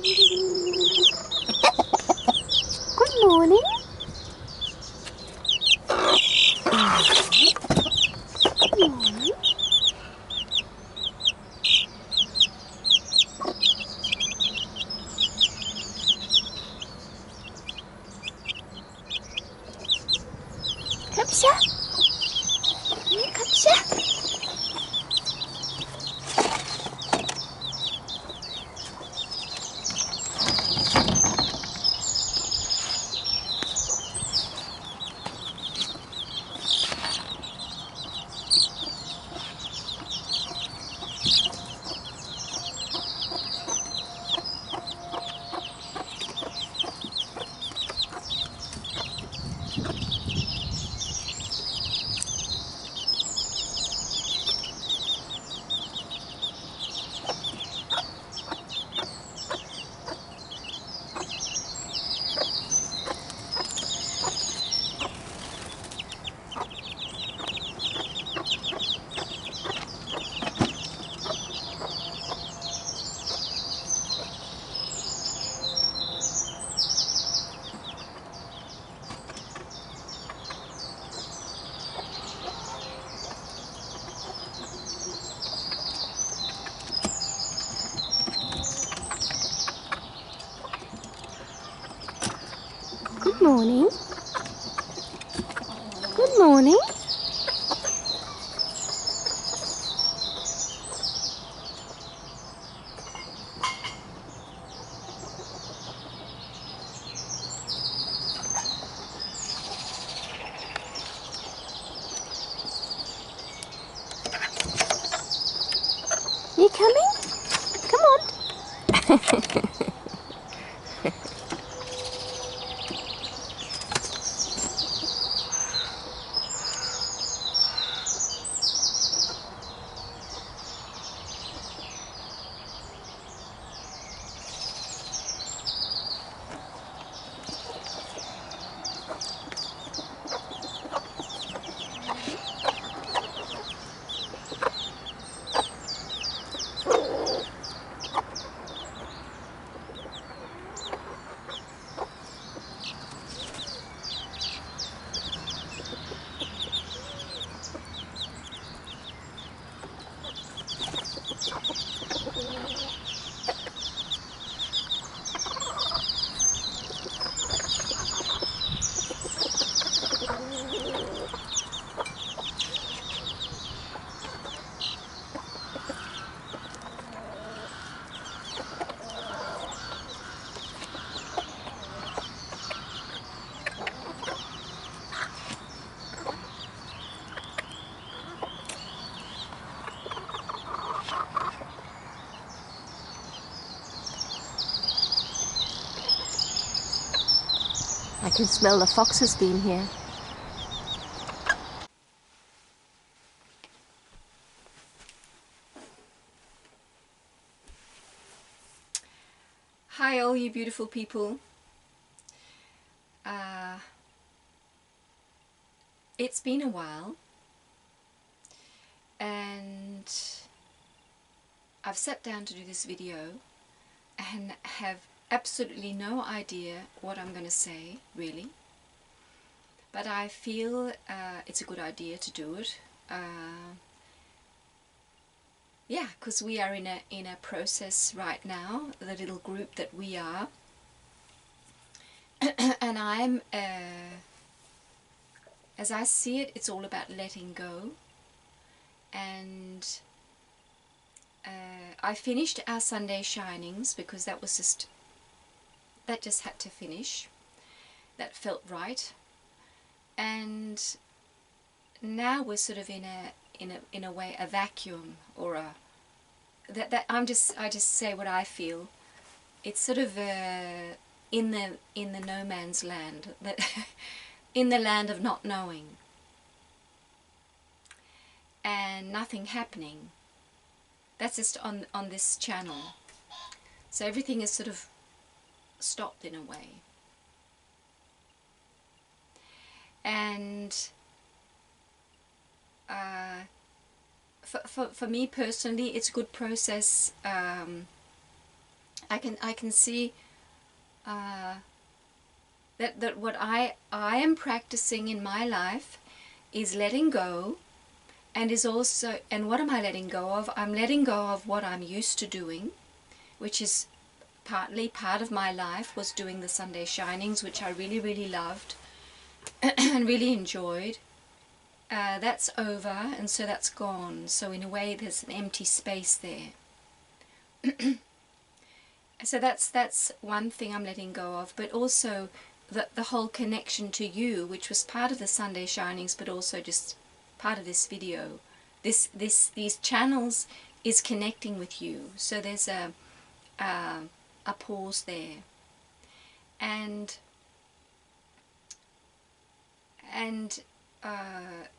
Good morning. Good morning. Kapsha. Kapsha. Good morning. Good morning. You coming? Come on. I can smell the foxes being here. Hi all you beautiful people. It's been a while and I've sat down to do this video and have absolutely no idea what I'm going to say really, but I feel it's a good idea to do it. Yeah, because we are in a process right now, the little group that we are, and I'm as I see it, it's all about letting go. And I finished our Sunday Shinings because that just had to finish. That felt right. And now we're sort of in a way a vacuum, or a that I just say what I feel. It's sort of in the no man's land, that in the land of not knowing and nothing happening. That's just on this channel. So everything is sort of stopped in a way. And for me personally, it's a good process I can see that what I am practicing in my life is letting go, and is also, and what am I letting go of? I'm letting go of what I'm used to doing, which is partly part of my life was doing the Sunday Shinings, which I really, really loved and really enjoyed. That's over, and so that's gone. So in a way, there's an empty space there. So that's one thing I'm letting go of, but also the whole connection to you, which was part of the Sunday Shinings, but also just part of this video. These channels is connecting with you. So there's a pause there, and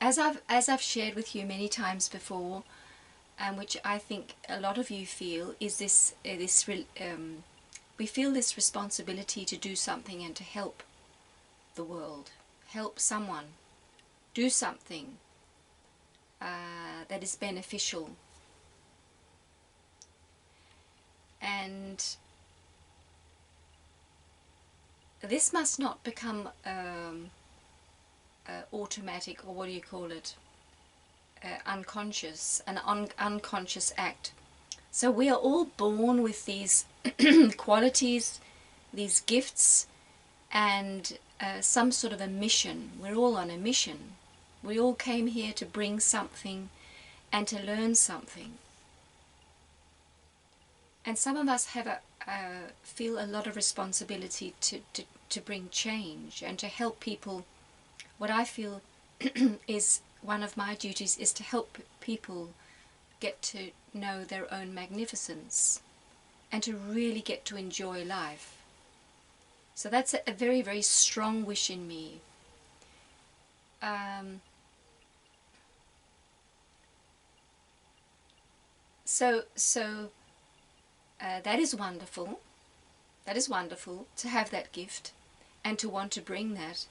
as I've shared with you many times before, and which I think a lot of you feel, is this we feel this responsibility to do something and to help the world, help someone, do something that is beneficial. And this must not become automatic, or what do you call it, unconscious, an unconscious act. So we are all born with these qualities, these gifts, and some sort of a mission. We're all on a mission. We all came here to bring something and to learn something. And some of us have feel a lot of responsibility to bring change and to help people. What I feel is one of my duties is to help people get to know their own magnificence and to really get to enjoy life. So that's a very, very strong wish in me. So that is wonderful. That is wonderful to have that gift and to want to bring that.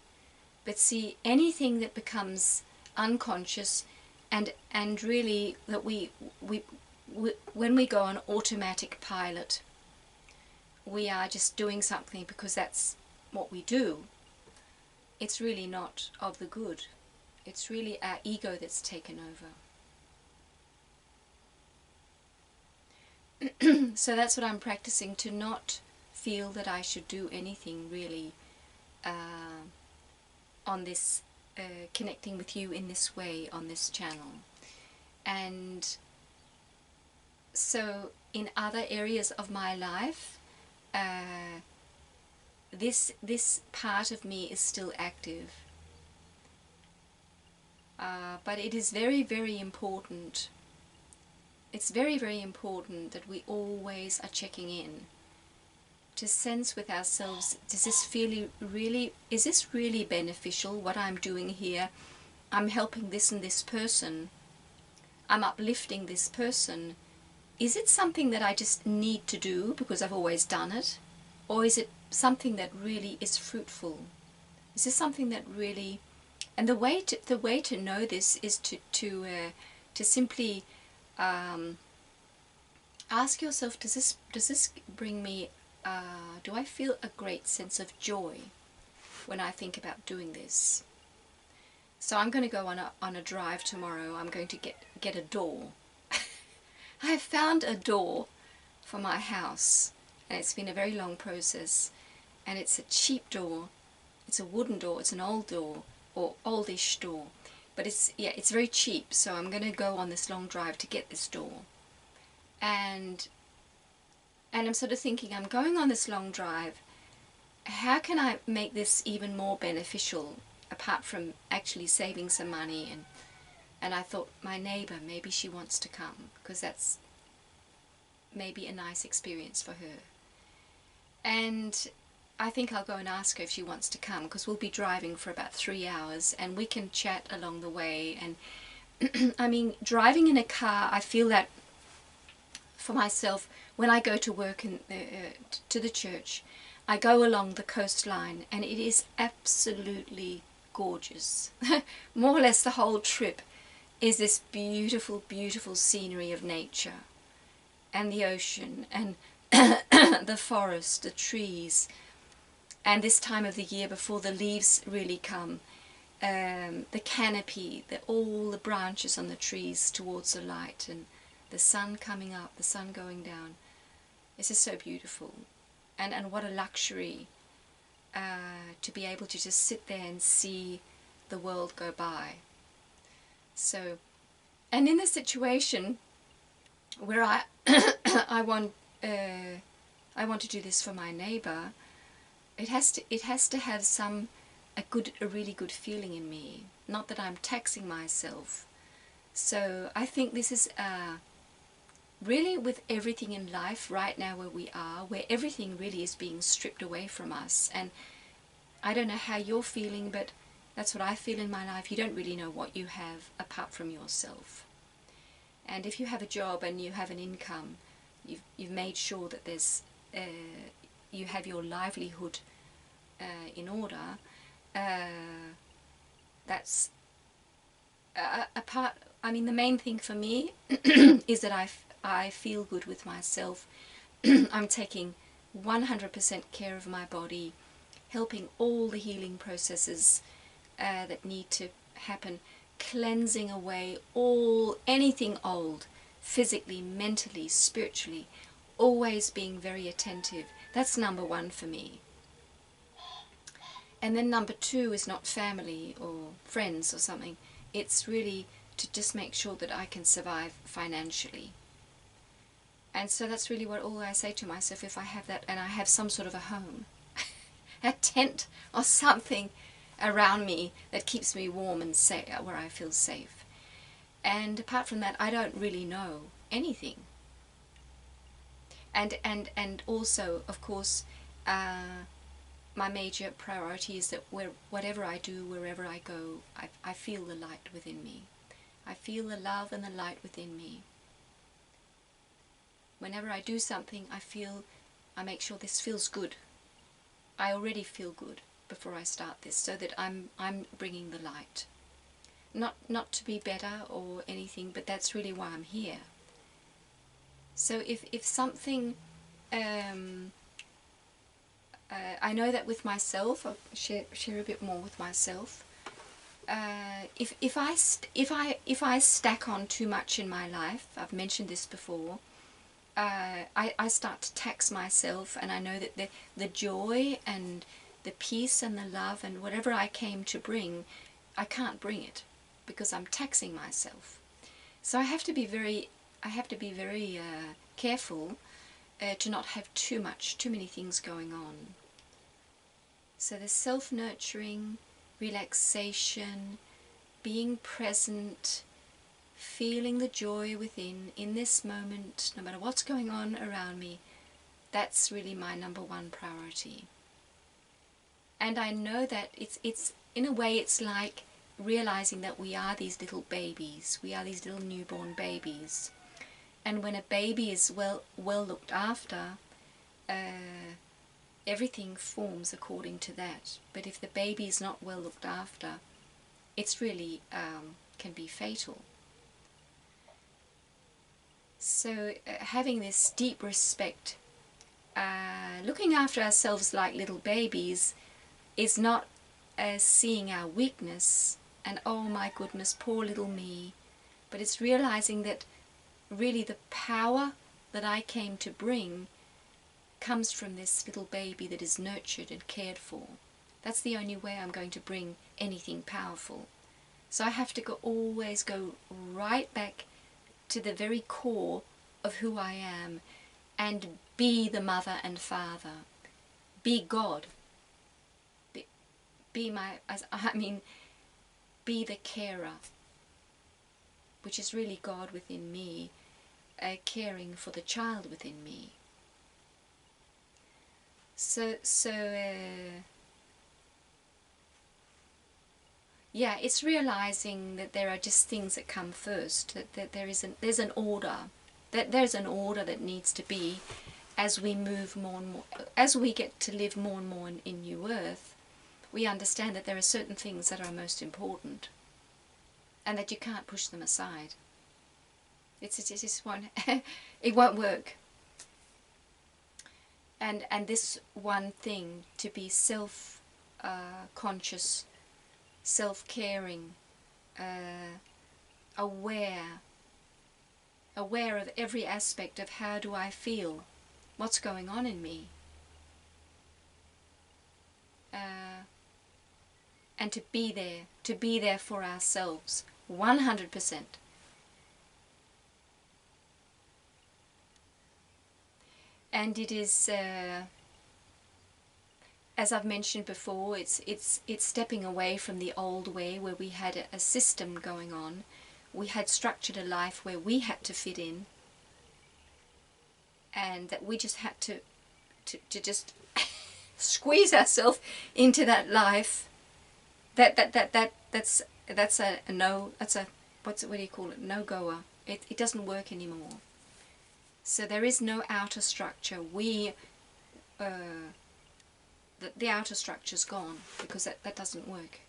But see, anything that becomes unconscious and really that we when we go on automatic pilot, we are just doing something because that's what we do. It's really not of the good. It's really our ego that's taken over. So that's what I'm practicing, to not feel that I should do anything really on this, connecting with you in this way on this channel. And so in other areas of my life, this part of me is still active. But it is very, very important. It's very, very important that we always are checking in to sense with ourselves, does this feel really, is this really beneficial, what I'm doing here? I'm helping this and this person. I'm uplifting this person. Is it something that I just need to do because I've always done it? Or is it something that really is fruitful? Is this something that really... And the way to know this is to simply ask yourself, does this bring me, do I feel a great sense of joy when I think about doing this? So I'm going to go on a drive tomorrow. I'm going to get a door. I have found a door for my house, and it's been a very long process, and it's a cheap door. It's a wooden door. It's an old door, or oldish door, but it's very cheap. So I'm going to go on this long drive to get this door, and I'm sort of thinking, I'm going on this long drive, how can I make this even more beneficial apart from actually saving some money? And I thought, my neighbour, maybe she wants to come, because that's maybe a nice experience for her. And I think I'll go and ask her if she wants to come, because we'll be driving for about 3 hours and we can chat along the way. And I mean, driving in a car, I feel that for myself, when I go to work to the church, I go along the coastline and it is absolutely gorgeous. More or less the whole trip is this beautiful, beautiful scenery of nature and the ocean and the forest, the trees, and this time of the year before the leaves really come, the canopy, all the branches on the trees towards the light, and the sun coming up, the sun going down. This is so beautiful, and what a luxury to be able to just sit there and see the world go by. So, and in the situation where I want to do this for my neighbor, it has to have a really good feeling in me. Not that I'm taxing myself. So I think this is really with everything in life right now where we are, where everything really is being stripped away from us. And I don't know how you're feeling, but that's what I feel in my life. You don't really know what you have apart from yourself. And if you have a job and you have an income, you've made sure that there's you have your livelihood in order. That's a part. I mean, the main thing for me is that I feel good with myself. I'm taking 100% care of my body, helping all the healing processes that need to happen, cleansing away anything old, physically, mentally, spiritually, always being very attentive. That's number one for me. And then number two is not family or friends or something. It's really to just make sure that I can survive financially. And so that's really all I say to myself. If I have that, and I have some sort of a home, a tent or something around me that keeps me warm and safe, where I feel safe. And apart from that, I don't really know anything. And also, of course, my major priority is that whatever I do, wherever I go, I feel the light within me. I feel the love and the light within me. Whenever I do something, I make sure this feels good. I already feel good before I start this, so that I'm bringing the light. Not to be better or anything, but that's really why I'm here. So if something, I know that with myself, I'll share a bit more with myself. If I stack on too much in my life, I've mentioned this before, I start to tax myself, and I know that the joy and the peace and the love and whatever I came to bring, I can't bring it because I'm taxing myself. So I have to be very careful to not have too many things going on. So the self-nurturing, relaxation, being present, feeling the joy within, in this moment, no matter what's going on around me, that's really my number one priority. And I know that it's in a way, it's like realizing that we are these little babies, we are these little newborn babies. And when a baby is well looked after, everything forms according to that. But if the baby is not well looked after, it's really can be fatal. So having this deep respect, looking after ourselves like little babies, is not seeing our weakness and, oh my goodness, poor little me, but it's realizing that really the power that I came to bring comes from this little baby that is nurtured and cared for. That's the only way I'm going to bring anything powerful. So I have to always go right back to the very core of who I am and be the mother and father, be God, be the carer, which is really God within me, caring for the child within me. Yeah, it's realizing that there are just things that come first, that there's an order, that needs to be as we move more and more, as we get to live more and more in New Earth. We understand that there are certain things that are most important, and that you can't push them aside. It just won't. It won't work. and this one thing, to be self conscious, self-caring, aware of every aspect of how do I feel, what's going on in me, and to be there for ourselves 100%. And it is, as I've mentioned before, it's stepping away from the old way where we had a system going on. We had structured a life where we had to fit in, and that we just had to just squeeze ourselves into that life. That's a no. That's a what do you call it? No goer. It doesn't work anymore. So there is no outer structure. The outer structure's gone, because that doesn't work.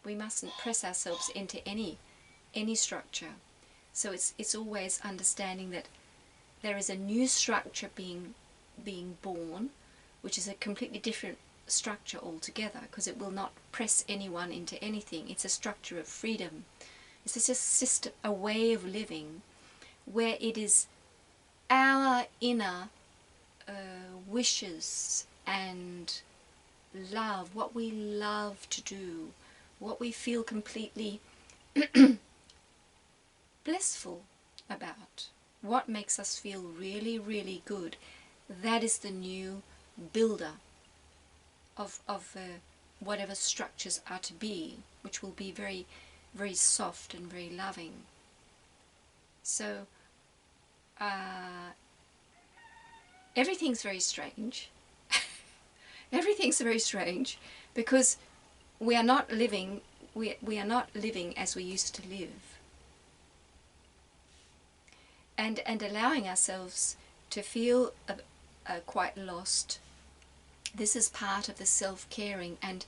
We mustn't press ourselves into any structure. So it's always understanding that there is a new structure being born, which is a completely different structure altogether, because it will not press anyone into anything. It's a structure of freedom. It's just a system, a way of living, where it is our inner wishes and love, what we love to do, what we feel completely blissful about, what makes us feel really, really good. That is the new builder of whatever structures are to be, which will be very, very soft and very loving. So everything's very strange. Everything's very strange, because we are not living as we used to live, and allowing ourselves to feel quite lost. This is part of the self-caring, and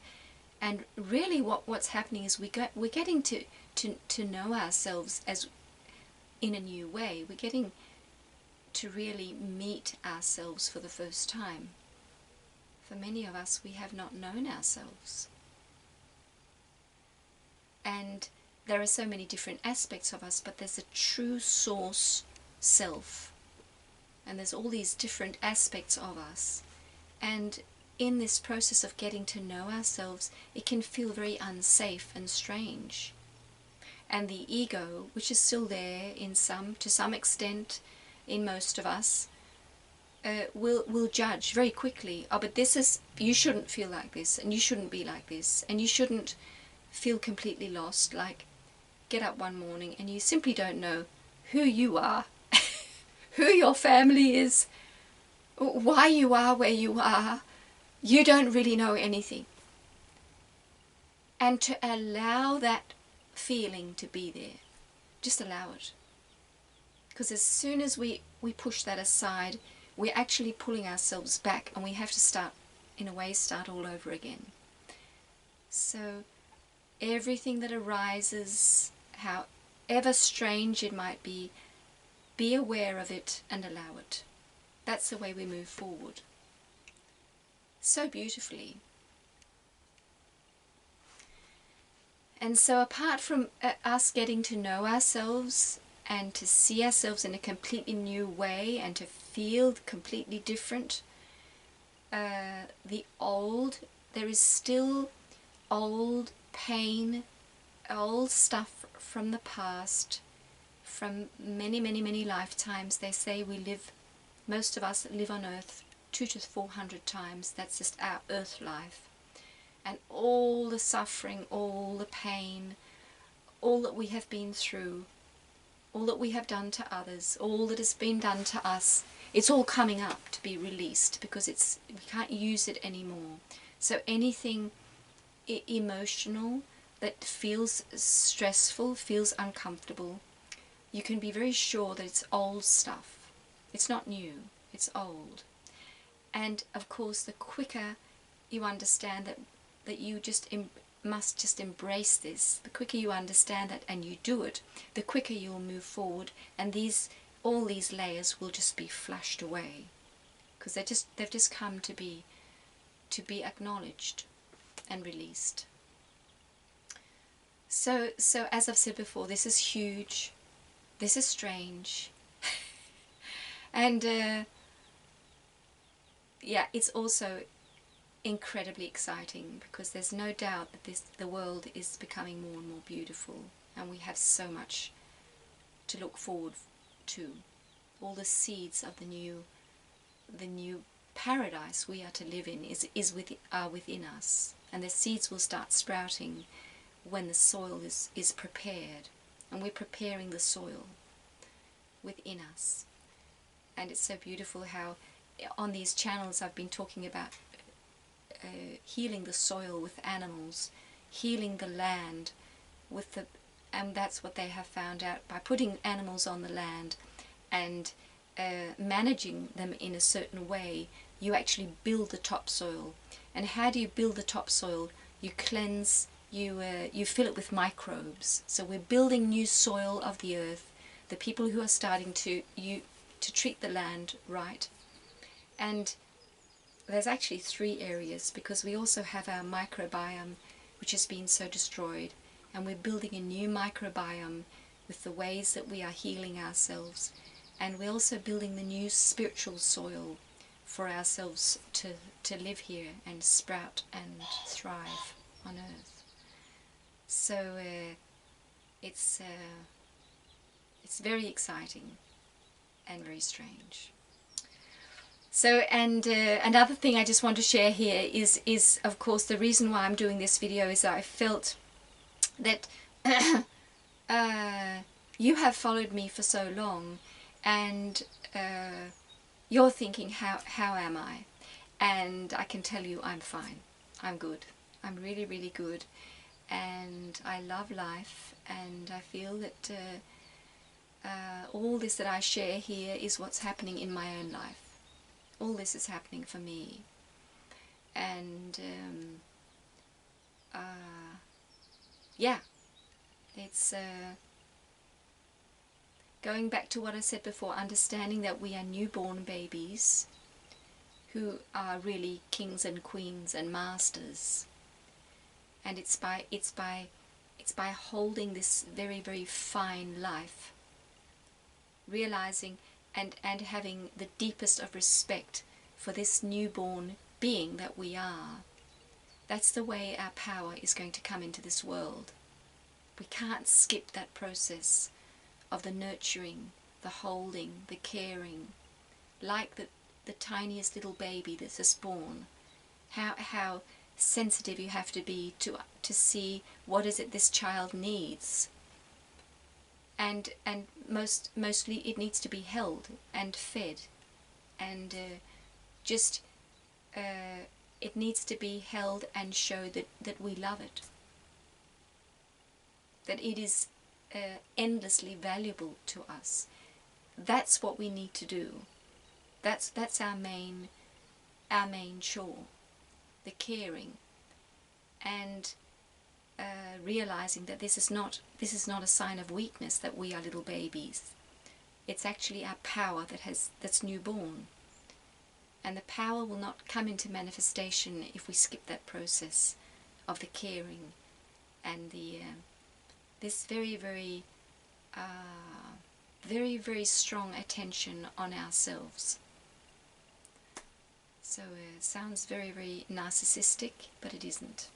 really what's happening is we're getting to know ourselves as in a new way. We're getting to really meet ourselves for the first time. For many of us, we have not known ourselves. And there are so many different aspects of us, but there's a true source self. And there's all these different aspects of us. And in this process of getting to know ourselves, it can feel very unsafe and strange. And the ego, which is still there to some extent in most of us, will judge very quickly. Oh, but you shouldn't feel like this, and you shouldn't be like this, and you shouldn't feel completely lost. Like, get up one morning and you simply don't know who you are, who your family is, why you are where you are. You don't really know anything. And to allow that feeling to be there, just allow it. Because as soon as we push that aside, we're actually pulling ourselves back, and we have to start all over again. So everything that arises, however strange it might be aware of it and allow it. That's the way we move forward. So beautifully. And so apart from us getting to know ourselves and to see ourselves in a completely new way and to feel completely different, there is still old pain, old stuff from the past, from many, many, many lifetimes. They say most of us live on earth 200 to 400 times. That's just our earth life. And all the suffering, all the pain, all that we have been through, all that we have done to others, all that has been done to us, it's all coming up to be released, because we can't use it anymore. So anything emotional that feels stressful, feels uncomfortable, you can be very sure that it's old stuff. It's not new, it's old. And of course, the quicker you understand that you must just embrace this, the quicker you understand that and you do it, the quicker you'll move forward, and all these layers will just be flushed away, because they've just come to be acknowledged and released. So as I've said before, this is huge, this is strange, and yeah, it's also incredibly exciting, because there's no doubt that the world is becoming more and more beautiful, and we have so much to look forward to. All the seeds of the new paradise we are to live in are within us, and the seeds will start sprouting when the soil is prepared, and we're preparing the soil within us. And it's so beautiful how on these channels I've been talking about healing the soil with animals, healing the land with the, and that's what they have found out by putting animals on the land and managing them in a certain way. You actually build the topsoil. And how do you build the topsoil? You cleanse, you fill it with microbes. So we're building new soil of the earth. The people who are starting to treat the land right. And there's actually 3 areas, because we also have our microbiome, which has been so destroyed, and we're building a new microbiome with the ways that we are healing ourselves, and we're also building the new spiritual soil for ourselves to live here and sprout and thrive on earth. So it's very exciting and very strange. So, and another thing I just want to share here is of course the reason why I'm doing this video is that I felt that you have followed me for so long, and you're thinking, how am I? And I can tell you I'm fine. I'm good. I'm really, really good. And I love life, and I feel that all this that I share here is what's happening in my own life. All this is happening for me. And yeah, it's going back to what I said before, understanding that we are newborn babies who are really kings and queens and masters. And it's by holding this very, very fine life, realizing and having the deepest of respect for this newborn being that we are. That's the way our power is going to come into this world. We can't skip that process of the nurturing, the holding, the caring, like the tiniest little baby that's just born. How sensitive you have to be to see what is it this child needs. And mostly it needs to be held and fed, and it needs to be held and show that we love it, that it is endlessly valuable to us. That's what we need to do. That's our main chore, the caring, and realizing that this is not a sign of weakness that we are little babies. It's actually our power that's newborn, and the power will not come into manifestation if we skip that process of the caring and the this very, very very, very strong attention on ourselves. So it sounds very, very narcissistic, but it isn't.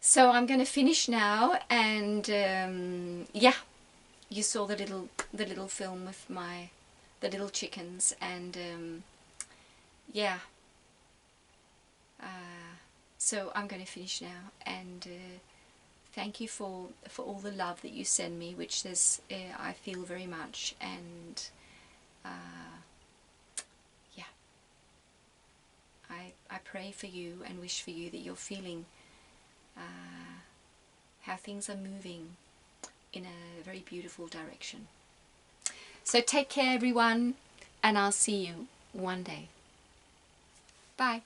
So I'm going to finish now, and yeah, you saw the little film with the little chickens, and yeah, so I'm going to finish now, and thank you for all the love that you send me, which I feel very much, and yeah, I pray for you and wish for you that you're feeling how things are moving in a very beautiful direction. So take care, everyone, and I'll see you one day. Bye.